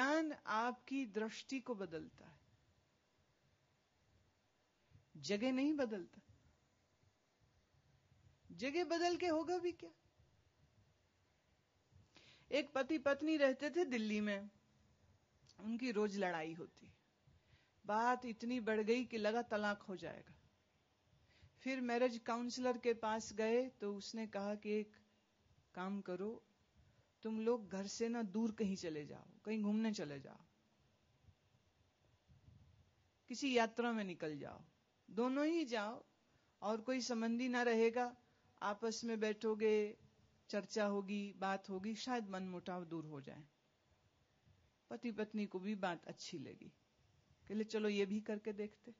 ज्ञान आपकी दृष्टि को बदलता है, जगह नहीं बदलता। जगह बदल के होगा भी क्या। एक पति पत्नी रहते थे दिल्ली में, उनकी रोज लड़ाई होती, बात इतनी बढ़ गई कि लगा तलाक हो जाएगा। फिर मैरिज काउंसलर के पास गए तो उसने कहा कि एक काम करो, तुम लोग घर से ना दूर कहीं चले जाओ, कहीं घूमने चले जाओ, किसी यात्रा में निकल जाओ, दोनों ही जाओ और कोई संबंधी ना रहेगा, आपस में बैठोगे, चर्चा होगी, बात होगी, शायद मनमुटाव दूर हो जाए। पति पत्नी को भी बात अच्छी लगी, कहले चलो ये भी करके देखते।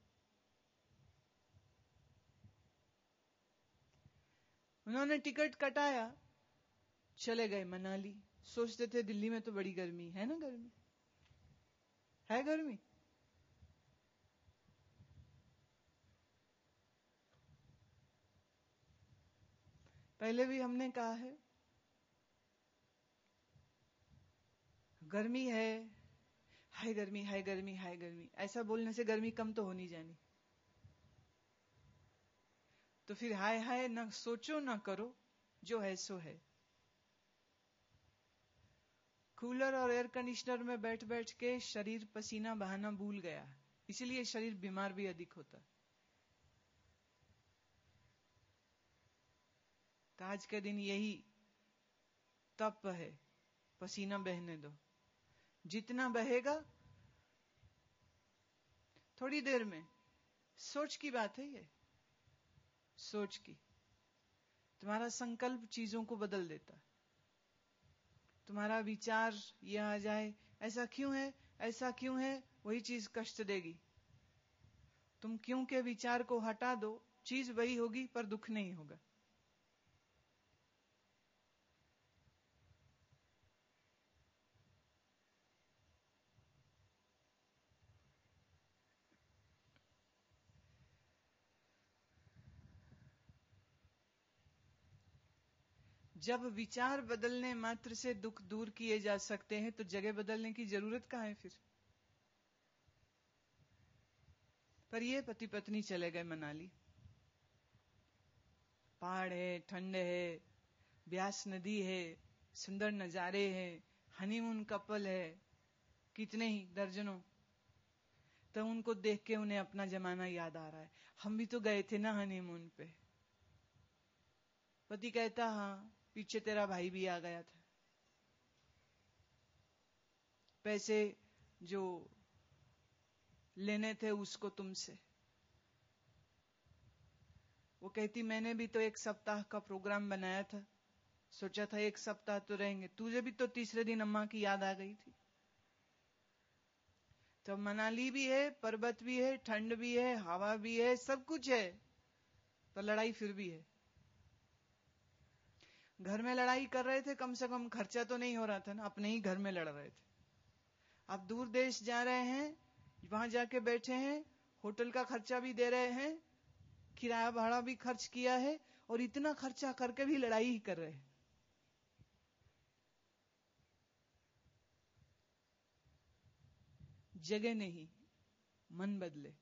उन्होंने टिकट कटाया, चले गए मनाली। सोचते थे दिल्ली में तो बड़ी गर्मी है ना, गर्मी है, गर्मी पहले भी हमने कहा है, गर्मी है, हाय गर्मी, हाय गर्मी, हाय गर्मी, ऐसा बोलने से गर्मी कम तो होनी जानी। तो फिर हाय हाय ना सोचो ना करो, जो है सो है। कूलर और एयर कंडीशनर में बैठ बैठ के शरीर पसीना बहाना भूल गया, इसलिए शरीर बीमार भी अधिक होता। तो आज के दिन यही तप है, पसीना बहने दो, जितना बहेगा थोड़ी देर में। सोच की बात है ये, सोच की। तुम्हारा संकल्प चीजों को बदल देता। तुम्हारा विचार ये आ जाए, ऐसा क्यों है, ऐसा क्यों है, वही चीज कष्ट देगी। तुम क्यों के विचार को हटा दो, चीज वही होगी पर दुख नहीं होगा। जब विचार बदलने मात्र से दुख दूर किए जा सकते हैं तो जगह बदलने की जरूरत कहां है फिर। पर ये पति पत्नी चले गए मनाली। पहाड़ है, ठंड है, ब्यास नदी है, सुंदर नजारे हैं, हनीमून कपल है, कितने ही दर्जनों। तो उनको देख के उन्हें अपना जमाना याद आ रहा है, हम भी तो गए थे ना हनीमून पे। पति कहता हाँ, पीछे तेरा भाई भी आ गया था, पैसे जो लेने थे उसको तुमसे। वो कहती मैंने भी तो एक सप्ताह का प्रोग्राम बनाया था, सोचा था एक सप्ताह तो रहेंगे, तुझे भी तो तीसरे दिन अम्मा की याद आ गई थी। तो मनाली भी है, पर्वत भी है, ठंड भी है, हवा भी है, सब कुछ है, पर लड़ाई फिर भी है। घर में लड़ाई कर रहे थे, कम से कम खर्चा तो नहीं हो रहा था ना, अपने ही घर में लड़ रहे थे। अब दूर देश जा रहे हैं, वहां जाके बैठे हैं, होटल का खर्चा भी दे रहे हैं, किराया भाड़ा भी खर्च किया है, और इतना खर्चा करके भी लड़ाई ही कर रहे हैं। जगह नहीं, मन बदले।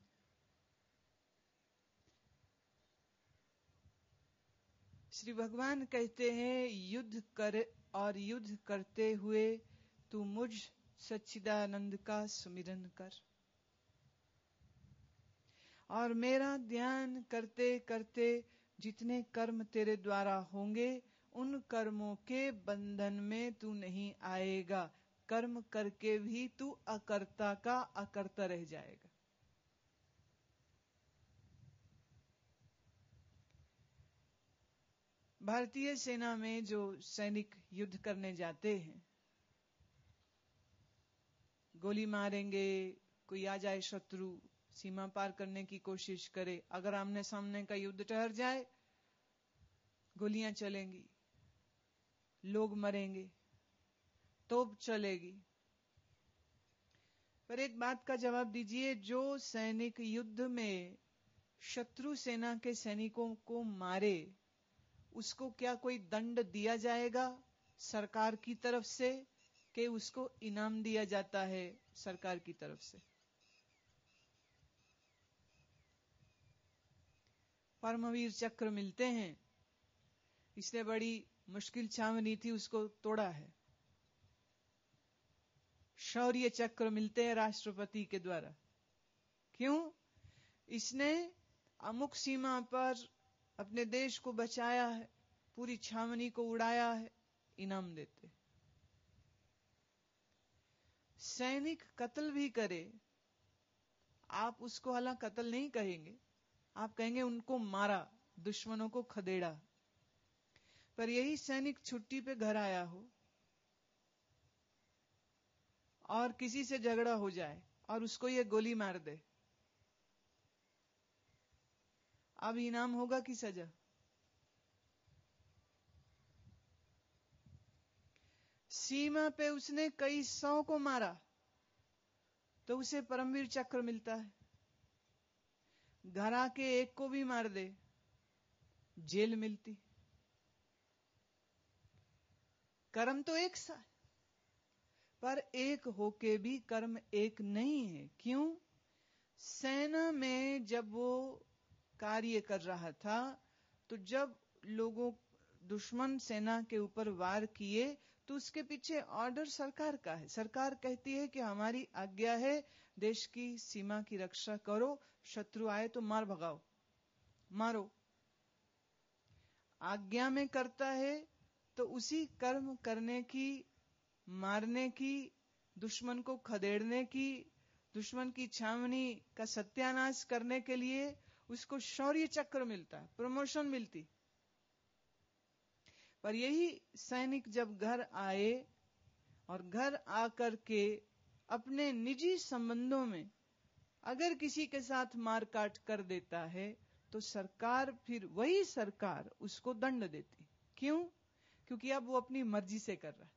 श्री भगवान कहते हैं युद्ध कर, और युद्ध करते हुए तू मुझ सच्चिदानंद का सुमिरन कर। और मेरा ध्यान करते करते जितने कर्म तेरे द्वारा होंगे, उन कर्मों के बंधन में तू नहीं आएगा। कर्म करके भी तू अकर्ता का अकर्ता रह जाएगा। भारतीय सेना में जो सैनिक युद्ध करने जाते हैं, गोली मारेंगे, कोई आ जाए शत्रु, सीमा पार करने की कोशिश करे, अगर आमने सामने का युद्ध ठहर जाए, गोलियां चलेंगी, लोग मरेंगे, तोप चलेगी। पर एक बात का जवाब दीजिए, जो सैनिक युद्ध में शत्रु सेना के सैनिकों को मारे, उसको क्या कोई दंड दिया जाएगा सरकार की तरफ से? कि उसको इनाम दिया जाता है सरकार की तरफ से। परमवीर चक्र मिलते हैं, इसने बड़ी मुश्किल छावनी थी उसको तोड़ा है। शौर्य चक्र मिलते हैं राष्ट्रपति के द्वारा। क्यों? इसने अमुक सीमा पर अपने देश को बचाया है, पूरी छावनी को उड़ाया है, इनाम देते। सैनिक कत्ल भी करे, आप उसको हालांकि कत्ल नहीं कहेंगे, आप कहेंगे उनको मारा, दुश्मनों को खदेड़ा। पर यही सैनिक छुट्टी पे घर आया हो और किसी से झगड़ा हो जाए और उसको ये गोली मार दे, अब इनाम होगा कि सजा? सीमा पे उसने कई 100 को मारा तो उसे परमवीर चक्र मिलता है। घर आके एक को भी मार दे, जेल मिलती। कर्म तो एक सा, पर एक होके भी कर्म एक नहीं है। क्यों? सेना में जब वो कार्य कर रहा था तो जब लोगों दुश्मन सेना के ऊपर वार किए तो उसके पीछे ऑर्डर सरकार का है। सरकार कहती है कि हमारी आज्ञा है देश की सीमा की रक्षा करो, शत्रु आए तो मार भगाओ, मारो। आज्ञा में करता है तो उसी कर्म करने की, मारने की, दुश्मन को खदेड़ने की, दुश्मन की छावनी का सत्यानाश करने के लिए उसको शौर्य चक्र मिलता है, प्रमोशन मिलती। पर यही सैनिक जब घर आए और घर आकर के अपने निजी संबंधों में अगर किसी के साथ मारकाट कर देता है तो सरकार, फिर वही सरकार उसको दंड देती। क्यों? क्योंकि अब वो अपनी मर्जी से कर रहा है।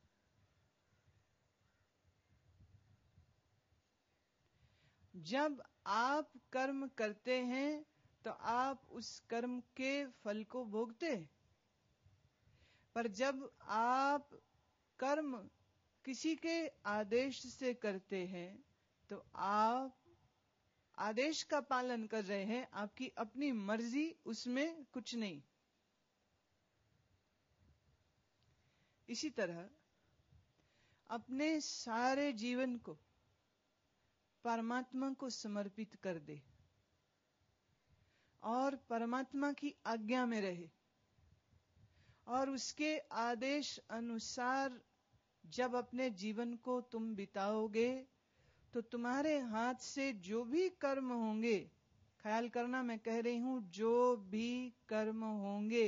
जब आप कर्म करते हैं तो आप उस कर्म के फल को भोगते हैं, पर जब आप कर्म किसी के आदेश से करते हैं तो आप आदेश का पालन कर रहे हैं, आपकी अपनी मर्जी उसमें कुछ नहीं। इसी तरह अपने सारे जीवन को परमात्मा को समर्पित कर दे और परमात्मा की आज्ञा में रहे और उसके आदेश अनुसार जब अपने जीवन को तुम बिताओगे तो तुम्हारे हाथ से जो भी कर्म होंगे, ख्याल करना मैं कह रही हूं, जो भी कर्म होंगे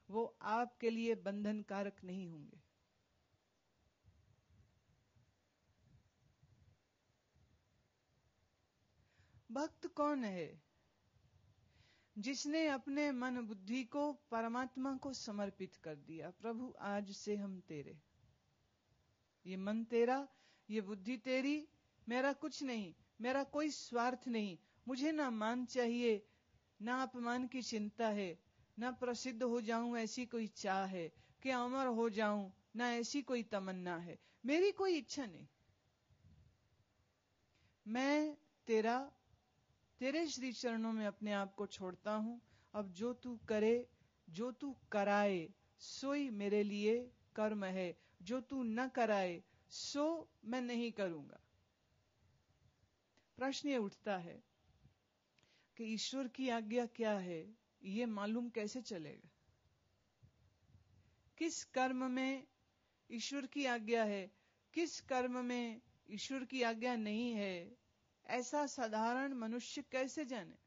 वो आपके लिए बंधन कारक नहीं होंगे। भक्त कौन है? जिसने अपने मन बुद्धि को परमात्मा को समर्पित कर दिया। प्रभु आज से हम तेरे, ये मन तेरा, ये बुद्धि तेरी, मेरा कुछ नहीं, मेरा कोई स्वार्थ नहीं, मुझे ना मान चाहिए, ना अपमान की चिंता है, ना प्रसिद्ध हो जाऊं ऐसी कोई चाह है, कि अमर हो जाऊं, ना ऐसी कोई तमन्ना है, मेरी कोई इच्छा नहीं। मैं तेरा, तेरे श्री चरणों में अपने आप को छोड़ता हूं। अब जो तू करे, जो तू कराए, सोई मेरे लिए कर्म है। जो तू न कराए सो मैं नहीं करूंगा। प्रश्न ये उठता है कि ईश्वर की आज्ञा क्या है, ये मालूम कैसे चलेगा? किस कर्म में ईश्वर की आज्ञा है, किस कर्म में ईश्वर की आज्ञा नहीं है, ऐसा साधारण मनुष्य कैसे जाने?